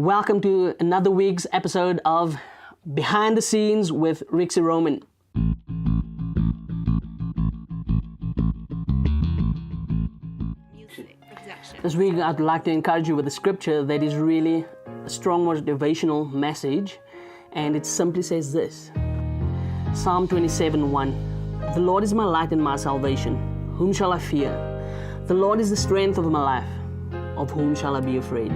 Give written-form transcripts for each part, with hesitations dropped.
welcome to another week's episode of Behind the Scenes with Rixi Roman. This week I'd like to encourage you with a scripture that is really a strong motivational message, and it simply says this. Psalm 27:1. The Lord is my light and my salvation. Whom shall I fear? The Lord is the strength of my life. Of whom shall I be afraid?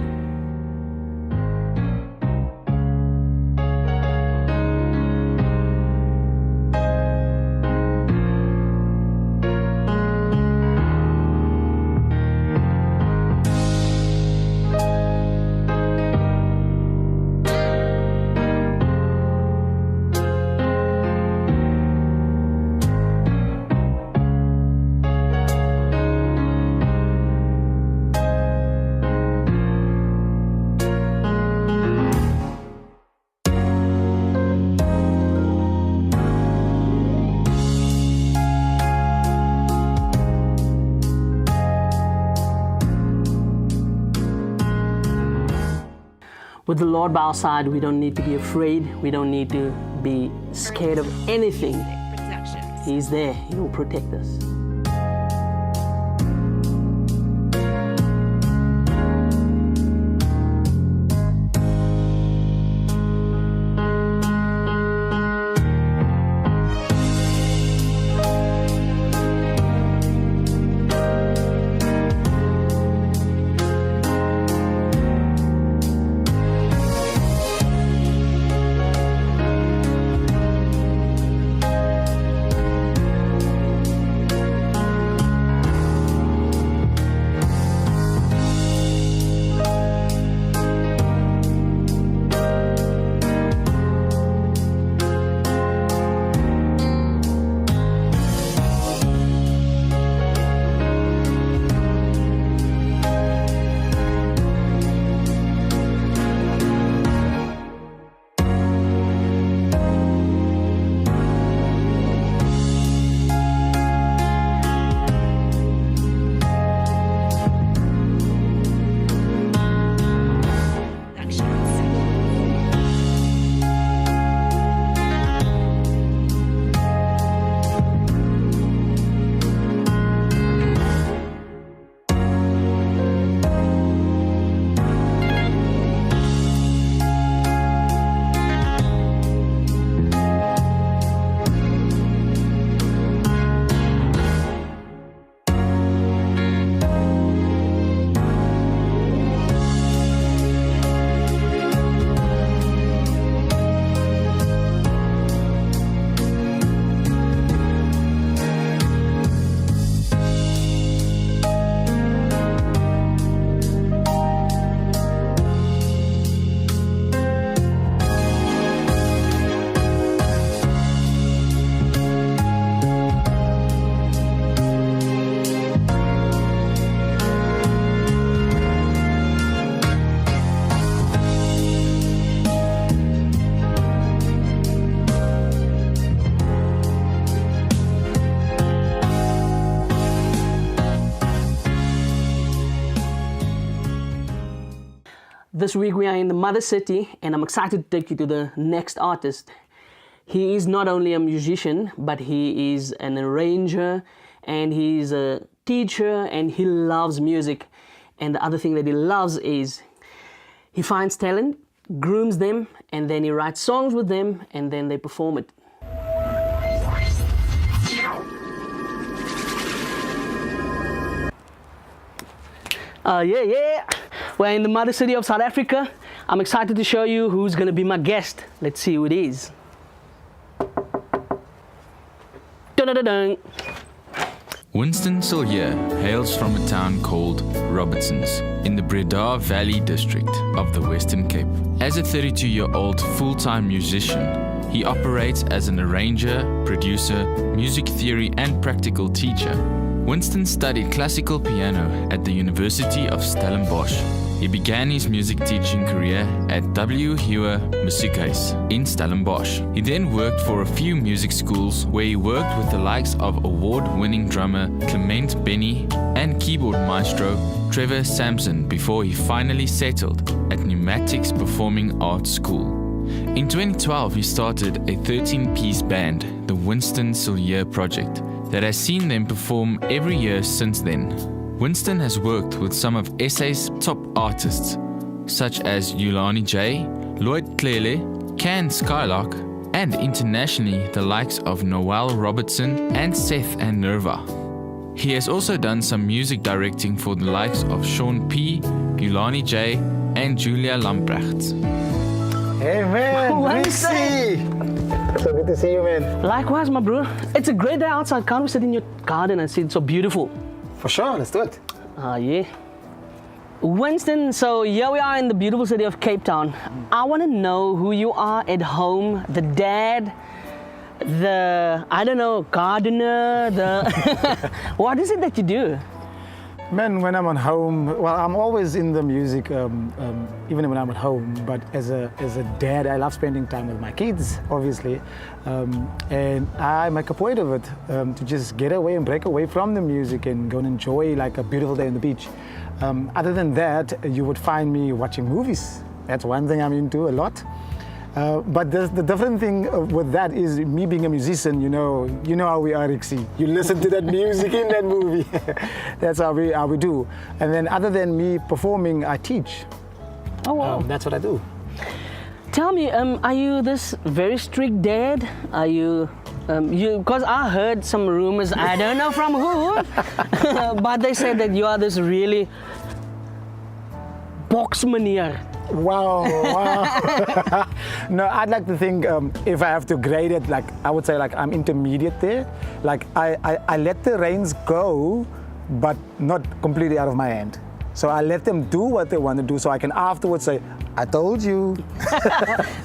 With the Lord by our side, we don't need to be afraid. We don't need to be scared of anything. He's there. He will protect us. This week we are in the Mother City, and I'm excited to take you to the next artist. He is not only a musician, but he is an arranger, and he's a teacher, and he loves music. And the other thing that he loves is he finds talent, grooms them, and then he writes songs with them, and then they perform it. We're in the Mother City of South Africa. I'm excited to show you who's going to be my guest. Let's see who it is. Dun-dun-dun-dun. Winston Siljeur hails from a town called Robertsons in the Breda Valley district of the Western Cape. As a 32-year-old full-time musician, he operates as an arranger, producer, music theory and practical teacher. Winston studied classical piano at the University of Stellenbosch. He began his music teaching career at W. Huer Musikhuis in Stellenbosch. He then worked for a few music schools where he worked with the likes of award-winning drummer Clement Benny and keyboard maestro Trevor Sampson before he finally settled at New Pneumatics Performing Arts School. In 2012, he started a 13-piece band, the Winston Siljeur Project, that has seen them perform every year since then. Winston has worked with some of SA's top artists, such as Yulani J, Lloyd Clele, Can Skylark, and internationally the likes of Noel Robertson and Seth and Nerva. He has also done some music directing for the likes of Sean P, Yulani J, and Julia Lamprecht. Hey man, Rixi! So good to see you, man. Likewise, my bro. It's a great day outside. Can't we sit in your garden and see it's so beautiful? For sure, let's do it. Yeah. Winston, so here we are in the beautiful city of Cape Town. I want to know who you are at home, the dad, the, I don't know, gardener, the... What is it that you do? Man, when I'm at home, well, I'm always in the music, even when I'm at home. But as a dad, I love spending time with my kids, obviously. And I make a point of it to just get away and break away from the music and go and enjoy like a beautiful day on the beach. Other than that, you would find me watching movies. That's one thing I'm into a lot. But the different thing with that is me being a musician, you know how we are, Rixi. You listen to that music in that movie. That's how we do. And then other than me performing, I teach. Oh, wow. That's what I do. Tell me, are you this very strict dad? Are you, because I heard some rumors, I don't know from who, but they said that you are this really box manier. Wow. No, I'd like to think if I have to grade it, like I would say like I'm intermediate there. Like I let the reins go, but not completely out of my hand. So I let them do what they want to do so I can afterwards say, I told you.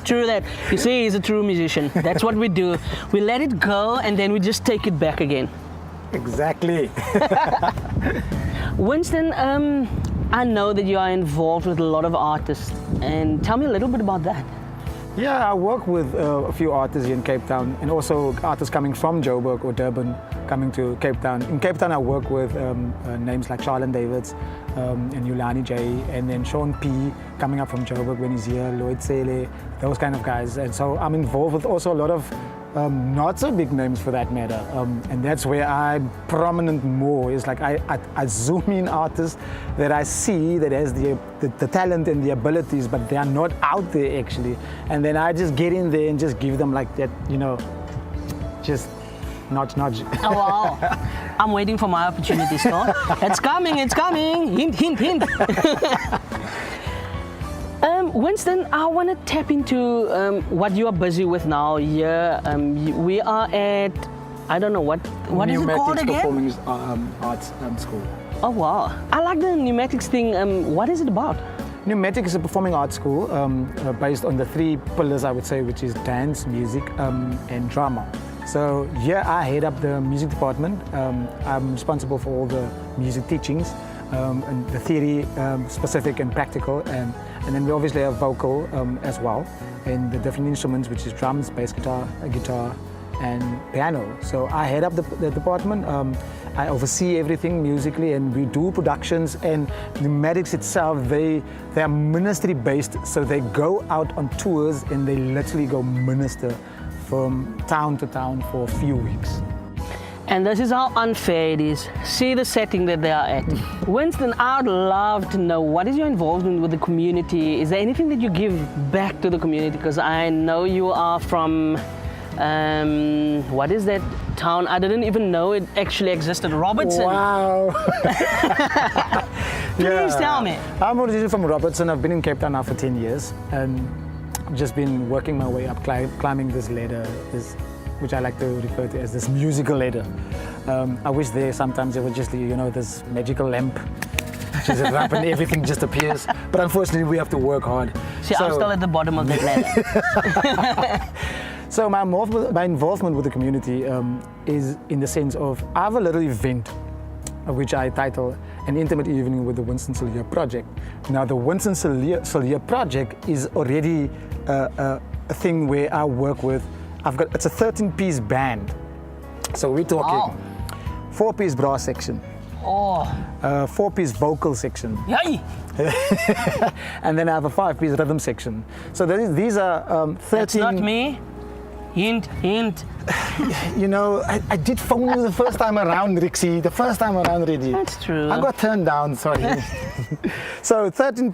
True that. You see, he's a true musician. That's what we do. We let it go and then we just take it back again. Exactly. Winston, I know that you are involved with a lot of artists, and tell me a little bit about that. Yeah, I work with a few artists here in Cape Town, and also artists coming from Joburg or Durban coming to Cape Town. In Cape Town, I work with names like Charlene Davids and Yulani J, and then Sean P coming up from Joburg when he's here, Lloyd Clele, those kind of guys. And so I'm involved with also a lot of not so big names for that matter, and that's where I'm prominent more. Is like I zoom in artists that I see that has the talent and the abilities, but they are not out there actually, and then I just get in there and just give them like that, just nudge. Oh wow! I'm waiting for my opportunity, so it's coming. Hint. Winston, I want to tap into what you are busy with now. Here, we are at, I don't know what is it called again? Performing Arts School. Oh wow! I like the pneumatics thing. What is it about? Pneumatics is a performing arts school based on the three pillars, I would say, which is dance, music, and drama. So here I head up the music department. I'm responsible for all the music teachings, and the theory, specific and practical, and then we obviously have vocal as well, and the different instruments, which is drums, bass guitar, guitar, and piano. So I head up the department. I oversee everything musically, and we do productions. And pneumatics itself, they are ministry based, so they go out on tours and they literally go minister from town to town for a few weeks. And this is how unfair it is. See the setting that they are at. Winston, I would love to know, what is your involvement with the community? Is there anything that you give back to the community? Because I know you are from, what is that town? I didn't even know it actually existed. Robertson. Wow. Please tell me. I'm originally from Robertson. I've been in Cape Town now for 10 years. And I've just been working my way up, climbing this ladder, which I like to refer to as this musical ladder. I wish there sometimes it was just, this magical lamp, just up and everything just appears. But unfortunately, we have to work hard. See, I'm still at the bottom of that ladder. So my involvement with the community is in the sense of, I have a little event which I title An Intimate Evening with the Winston Siljeur Project. Now, the Winston Siljeur Project is already a thing where I work with, it's a 13-piece band. So we're talking 4-piece brass section, Oh, 4-piece vocal section, yay! and then I have a 5-piece rhythm section. So these are 13. That's not me. Hint, hint. You know, I did phone you the first time around, Rixi. The first time around, really. That's true. I got turned down, sorry. So 13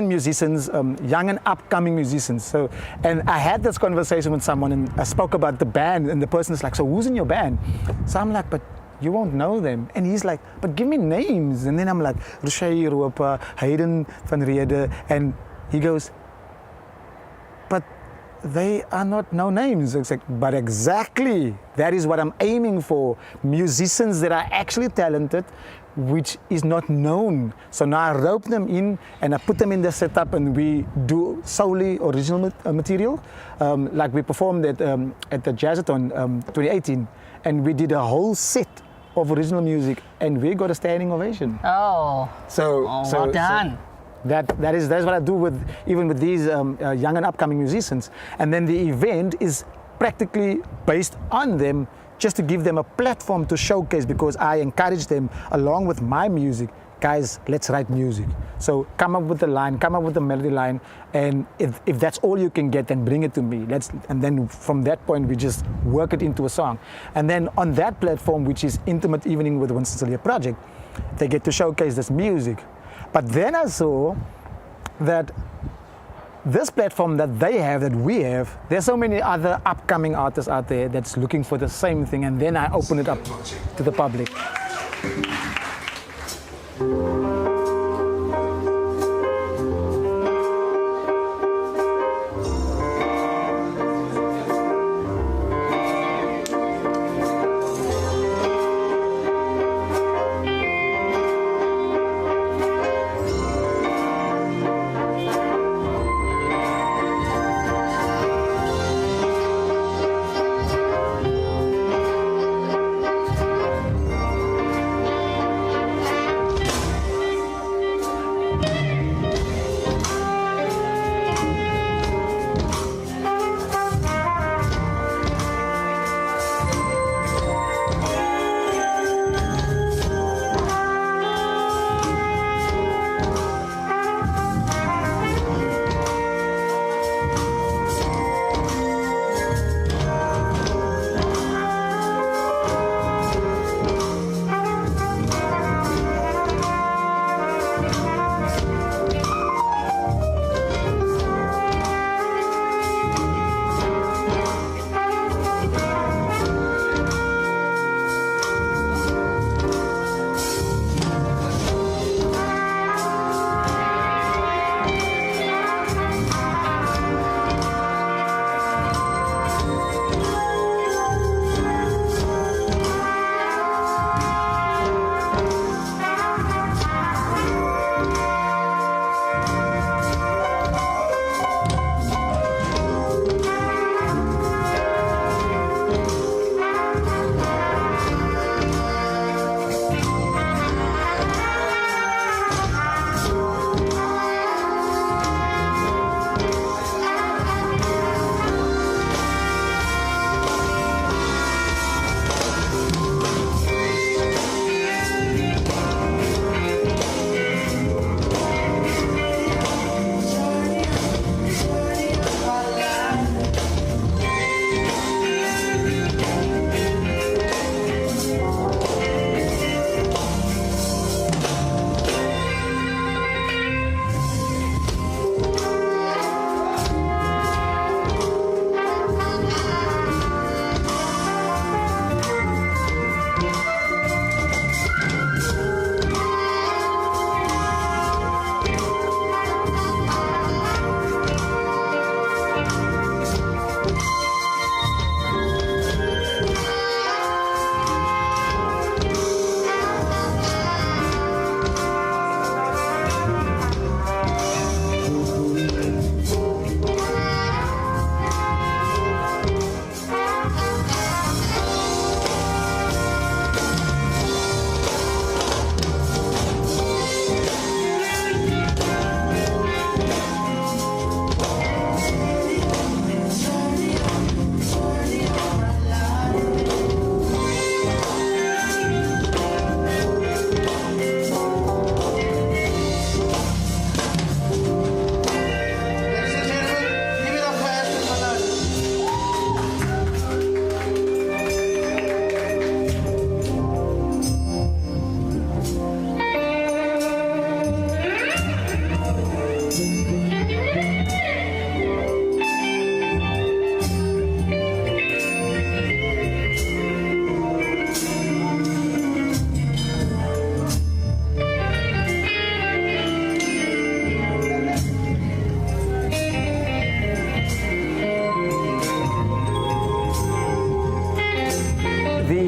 musicians, young and upcoming musicians. So, and I had this conversation with someone and I spoke about the band and the person is like, so who's in your band? So I'm like, but you won't know them. And he's like, but give me names. And then I'm like, Rixi Ropa, Hayden van Rede. And he goes, but they are not no names. It's like, but exactly, that is what I'm aiming for. Musicians that are actually talented, which is not known. So now I rope them in and I put them in the setup and we do solely original material. Like we performed at the Jazzathon 2018 and we did a whole set of original music and we got a standing ovation. Oh, So well done. That's what I do even with these young and upcoming musicians. And then the event is practically based on them, just to give them a platform to showcase, because I encourage them along with my music, guys, let's write music. So come up with the line, come up with the melody line, and if that's all you can get, then bring it to me. And then from that point, we just work it into a song. And then on that platform, which is Intimate Evening with the Winston Siljeur Project, they get to showcase this music. But then I saw that this platform that they have, that we have, there's so many other upcoming artists out there that's looking for the same thing, and then I open it up to the public.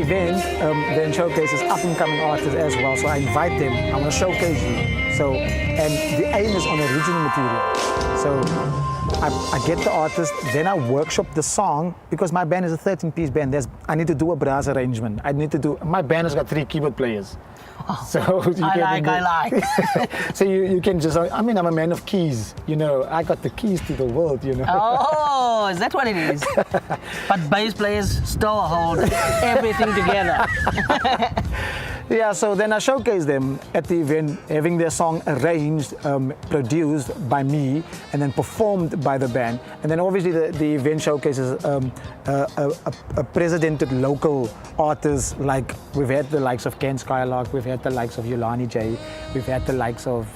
event then showcases up-and-coming artists as well. So I invite them. I want to showcase you. So, and the aim is on original material. So I get the artist, then I workshop the song because my band is a 13-piece band. I need to do a brass arrangement. My band has got 3 keyboard players. So I like. So you can just, I'm a man of keys, I got the keys to the world, Oh, is that what it is? But bass players still hold everything together. Yeah, so then I showcase them at the event, having their song arranged, produced by me, and then performed by the band. And then obviously the event showcases a precedented local artists, like we've had the likes of Ken Skylark, we've had the likes of Yolani J, we've had the likes of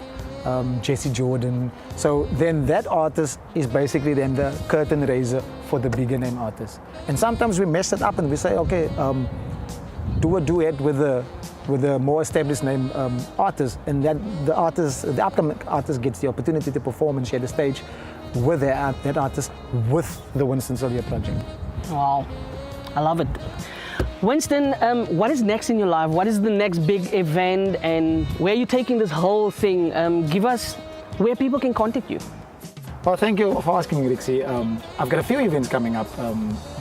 Jesse Jordan. So then that artist is basically then the curtain raiser for the bigger name artists. And sometimes we mess it up and we say, okay, do a duet with a more established name artist, and that the upcoming artist gets the opportunity to perform and share the stage with that artist with the Winston Siljeur project. Wow, I love it. Winston, what is next in your life? What is the next big event, and where are you taking this whole thing? Give us where people can contact you. Well, thank you for asking, Rixi. I've got a few events coming up,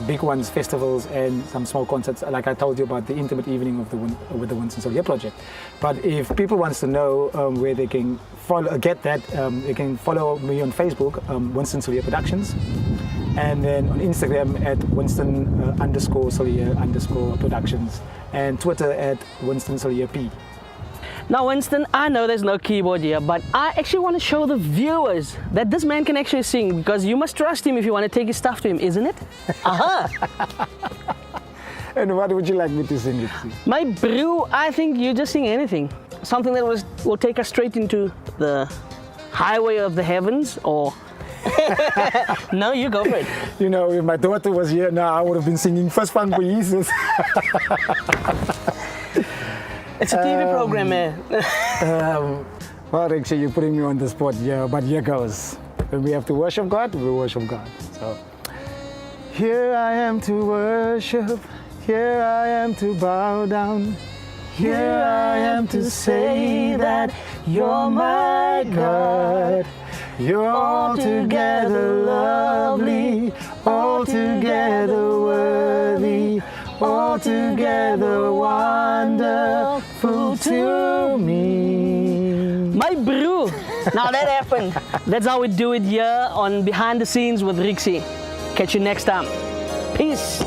big ones, festivals, and some small concerts. Like I told you about the intimate evening with the Winston Siljeur project. But if people want to know where they can get that, they can follow me on Facebook, Winston Siljeur Productions, and then on Instagram at Winston_Siljeur_Productions, and Twitter at Winston Siljeur P. Now, Winston, I know there's no keyboard here, but I actually want to show the viewers that this man can actually sing, because you must trust him if you want to take his stuff to him, isn't it? Aha! And what would you like me to sing, Rixi? My brew, I think you just sing anything. Something that will take us straight into the highway of the heavens, or... No, you go for it. If my daughter was here now, I would have been singing First Fun for Jesus. It's a TV program, man. Well, Rixi, you're putting me on the spot, yeah, but here goes. When we have to worship God, we worship God. So, here I am to worship, here I am to bow down, here I am to say that you're my God. You're altogether lovely, altogether worthy, altogether wonderful to me. My brew. Now that happened. That's how we do it here on Behind the Scenes with Rixi. Catch you next time. Peace.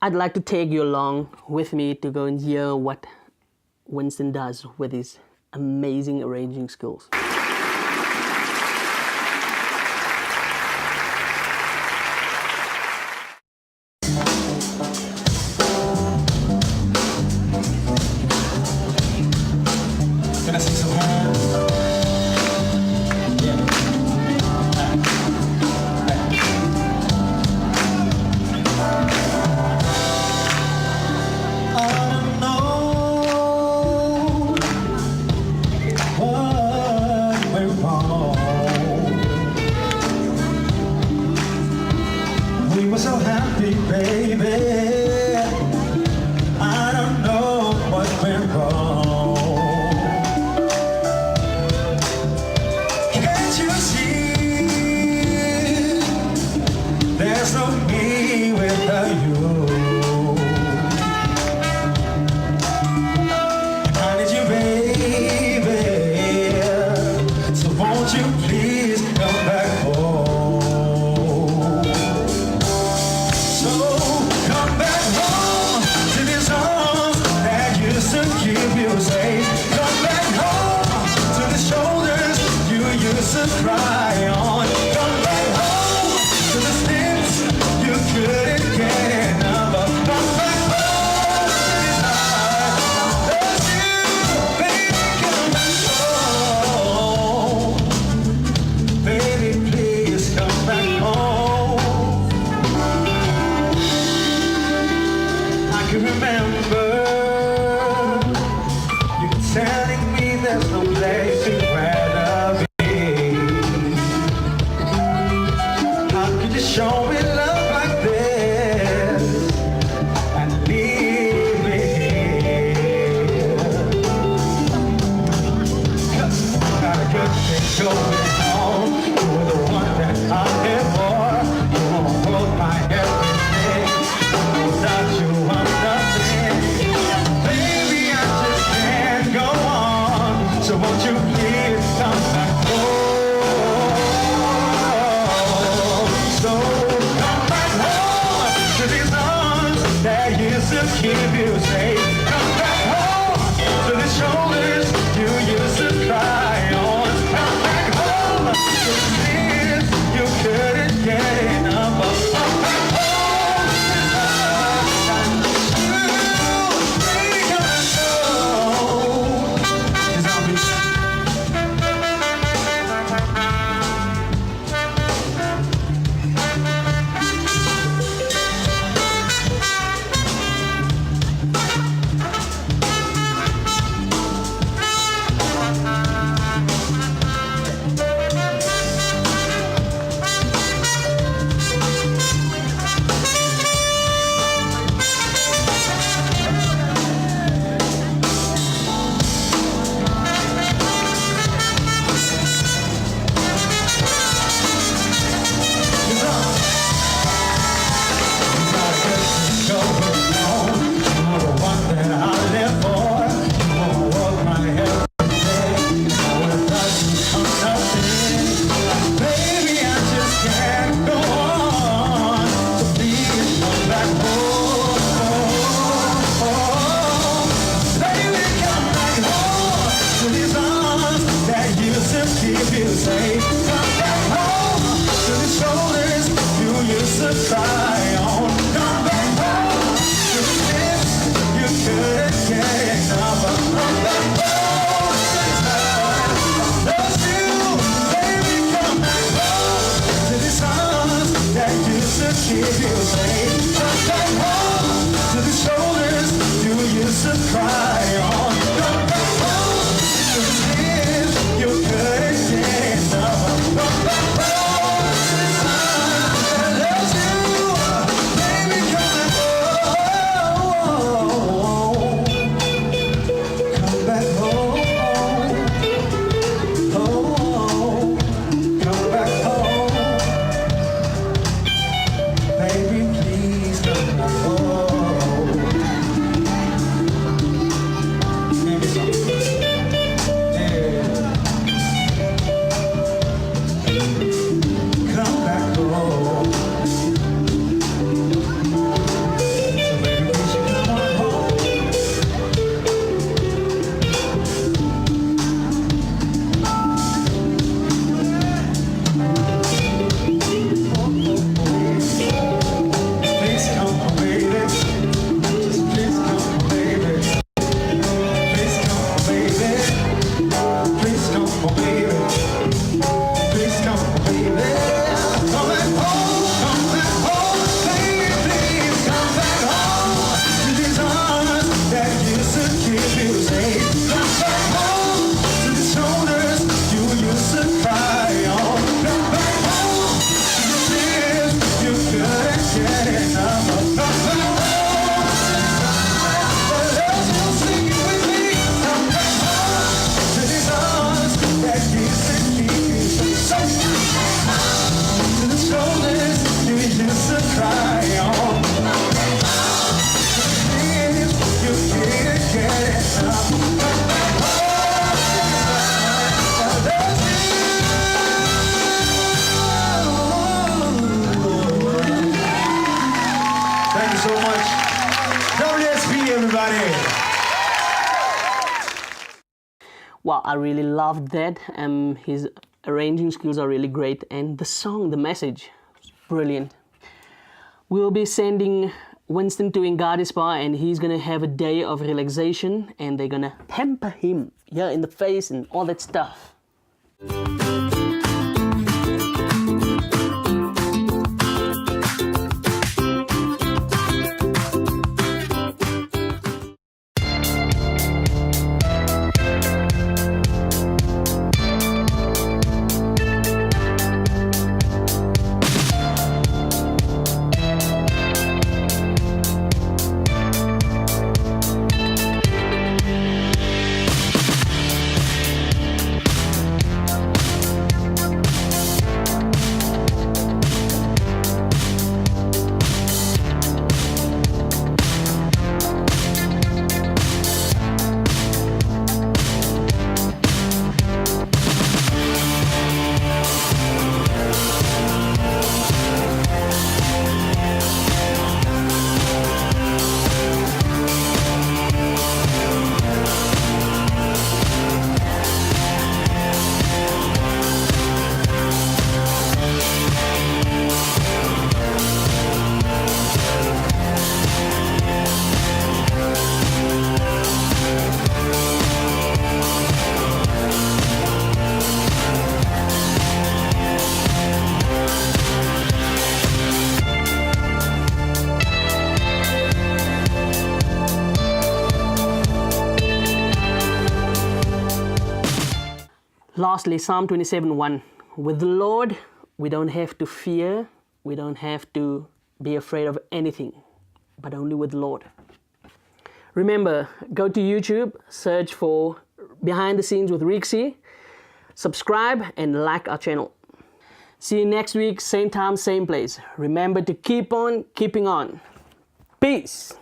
I'd like to take you along with me to go and hear what Winston does with his amazing arranging skills. Can I see some hands? Yeah. I don't know what went wrong. We were so happy, baby. I don't know what went wrong. Can't you see? There's no me without you. I need you, baby. So won't you please come going on. You're the one that I live for. You hold my everything. Without you, I'm nothing. Baby, I just can't go on. So won't you please come back home? So come back home to these arms that used to keep you safe. Come back home to the shoulders you used to cry on. Come back home to the tears you couldn't get enough of. Come back home to the time you, baby, come back home. 'Cause I'll be Wow, I really loved that. His arranging skills are really great, and the song, the message, was brilliant. We'll be sending Winston to Ngadi Spa, and he's gonna have a day of relaxation, and they're gonna pamper him, yeah, in the face and all that stuff. Lastly, Psalm 27:1. With the Lord, we don't have to fear, we don't have to be afraid of anything, but only with the Lord. Remember, go to YouTube, search for Behind the Scenes with Rixi, subscribe and like our channel. See you next week, same time, same place. Remember to keep on keeping on. Peace.